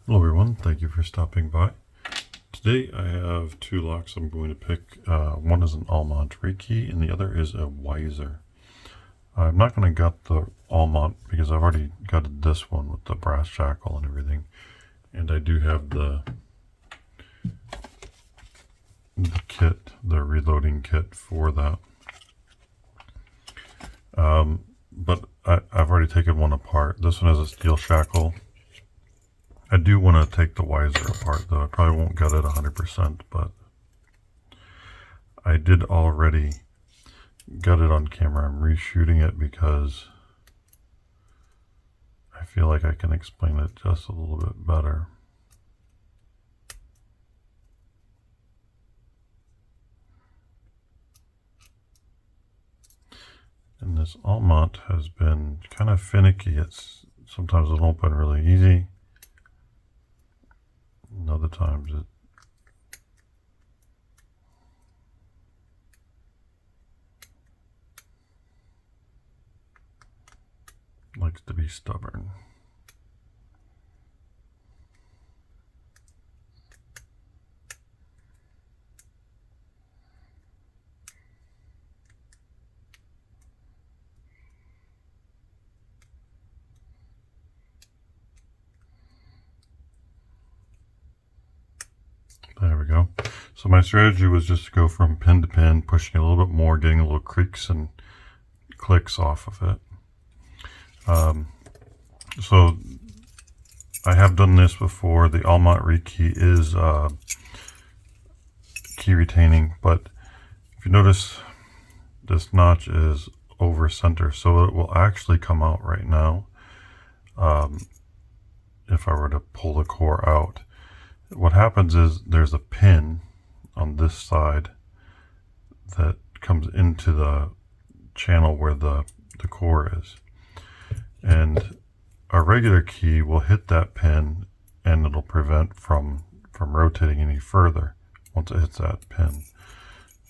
Hello everyone, thank you for stopping by. Today I have two locks I'm going to pick. One is an Almont ReKey and the other is a Weiser. I'm not going to gut the Almont because I've already gutted this one with the brass shackle and everything. And I do have the kit, the reloading kit for that. But I've already taken one apart. This one has a steel shackle. I do want to take the Weiser apart though. I probably won't gut it 100%, but I did already gut it on camera. I'm reshooting it because I feel like I can explain it just a little bit better. And this Almont has been kind of finicky. Sometimes it'll open really easy. And other times it likes to be stubborn. There we go. So my strategy was just to go from pin to pin, pushing a little bit more, getting a little creaks and clicks off of it. So I have done this before. The Almont ReKey is key retaining, but if you notice, this notch is over center, so it will actually come out right now. If I were to pull the core out, what happens is there's a pin on this side that comes into the channel where the core is, and a regular key will hit that pin and it'll prevent from rotating any further once it hits that pin.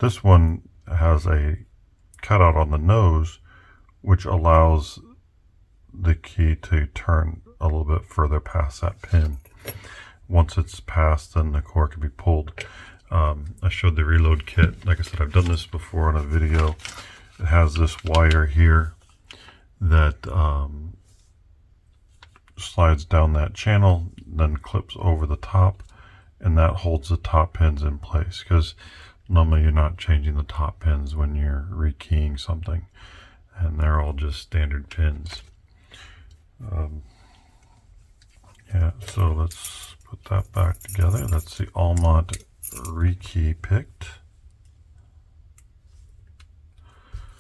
This one has a cutout on the nose which allows the key to turn a little bit further past that pin. Once it's passed, then the core can be pulled. I showed the reload kit. Like I said, I've done this before in a video. It has this wire here that slides down that channel, then clips over the top, and that holds the top pins in place, because normally you're not changing the top pins when you're rekeying something, and they're all just standard pins. Yeah, so let's put that back together. That's the Almont ReKey picked.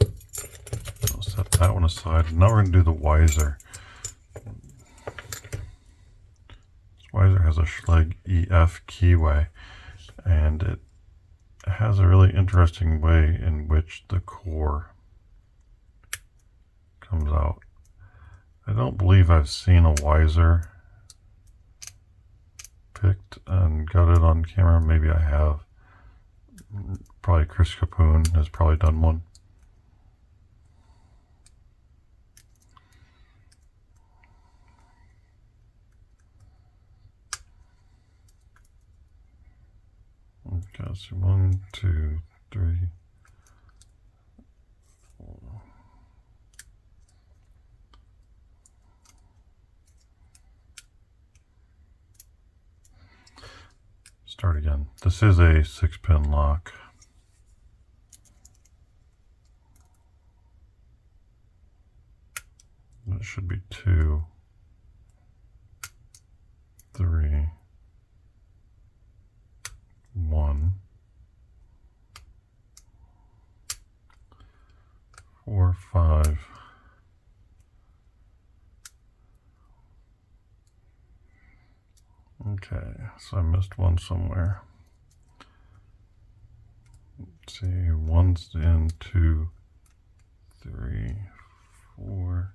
I'll set that one aside. Now we're going to do the Weiser. This Weiser has a Schlage EF keyway, and it has a really interesting way in which the core comes out. I don't believe I've seen a Weiser picked and gutted on camera. Maybe I have. Probably Chris Capoon has probably done one. Okay, so 1, 2, 3, 4. Start again. This is a 6-pin lock. It should be 2, 3, 1, 4, 5. Okay, so I missed one somewhere. Let's see, 1's in, 2, 3, 4.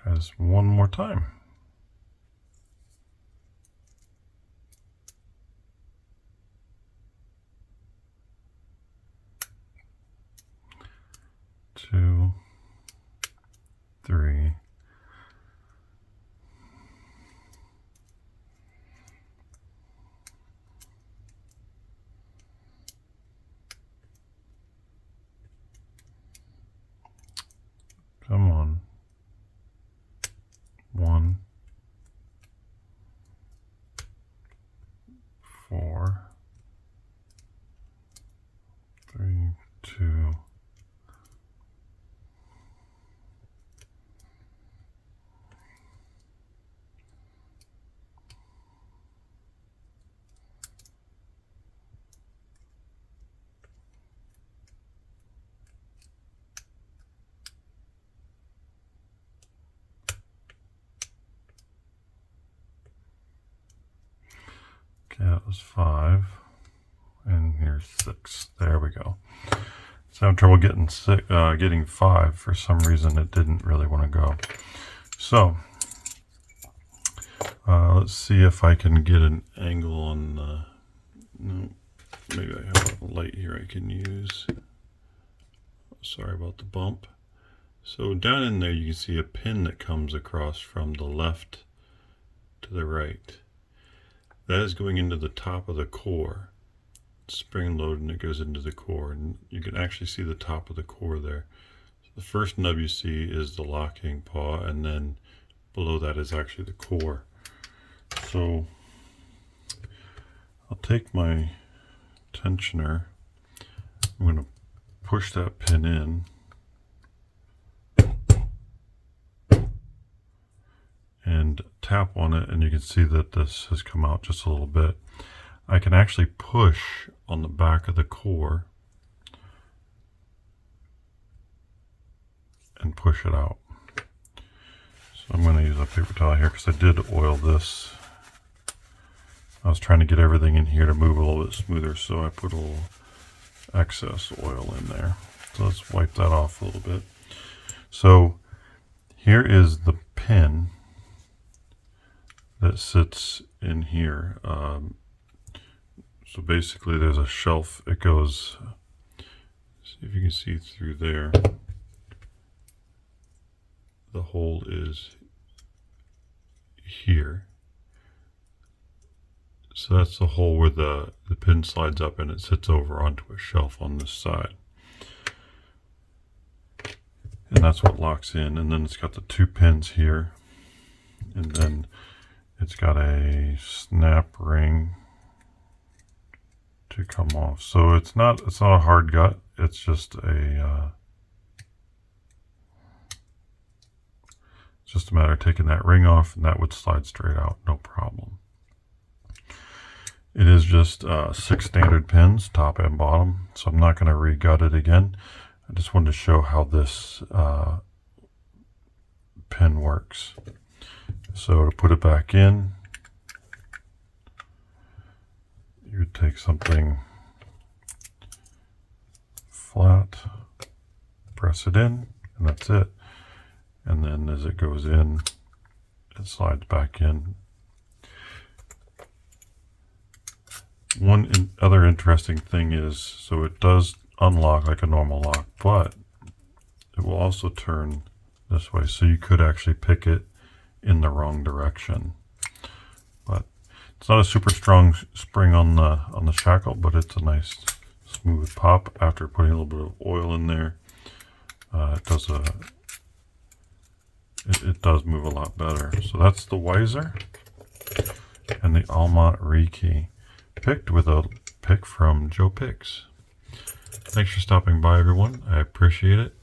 Try this one more time. Two, three. Come on. 1, 4, 3, 2. Okay, that was 5, and here's 6. There we go. So I'm having trouble getting 5. For some reason, it didn't really want to go. So let's see if I can get an angle on the. No, maybe I have a light here I can use. Sorry about the bump. So down in there, you can see a pin that comes across from the left to the right. That is going into the top of the core. It's spring loaded and it goes into the core, and you can actually see the top of the core there. So the first nub you see is the locking paw, and then below that is actually the core. So I'll take my tensioner. I'm going to push that pin in. And tap on it, and you can see that this has come out just a little bit. I can actually push on the back of the core and push it out. So I'm going to use a paper towel here because I did oil this. I was trying to get everything in here to move a little bit smoother, so I put a little excess oil in there. So let's wipe that off a little bit. So here is the pin that sits in here. So basically there's a shelf. It goes, see if you can see through there. The hole is here. So that's the hole where the pin slides up and it sits over onto a shelf on this side. And that's what locks in. And then it's got the 2 pins here. And then it's got a snap ring to come off. So it's not a hard gut. It's just a matter of taking that ring off, and that would slide straight out, no problem. It is just 6 standard pins, top and bottom. So I'm not going to re-gut it again. I just wanted to show how this pin works. So to put it back in, you would take something flat, press it in, and that's it. And then as it goes in, it slides back in. One other interesting thing is, so it does unlock like a normal lock, but it will also turn this way. So you could actually pick it in the wrong direction. But it's not a super strong spring on the shackle, but it's a nice smooth pop after putting a little bit of oil in there. It does move a lot better. So that's the Weiser and the Almont ReKey, picked with a pick from Joe Picks. Thanks for stopping by, everyone. I appreciate it.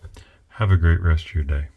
Have a great rest of your day.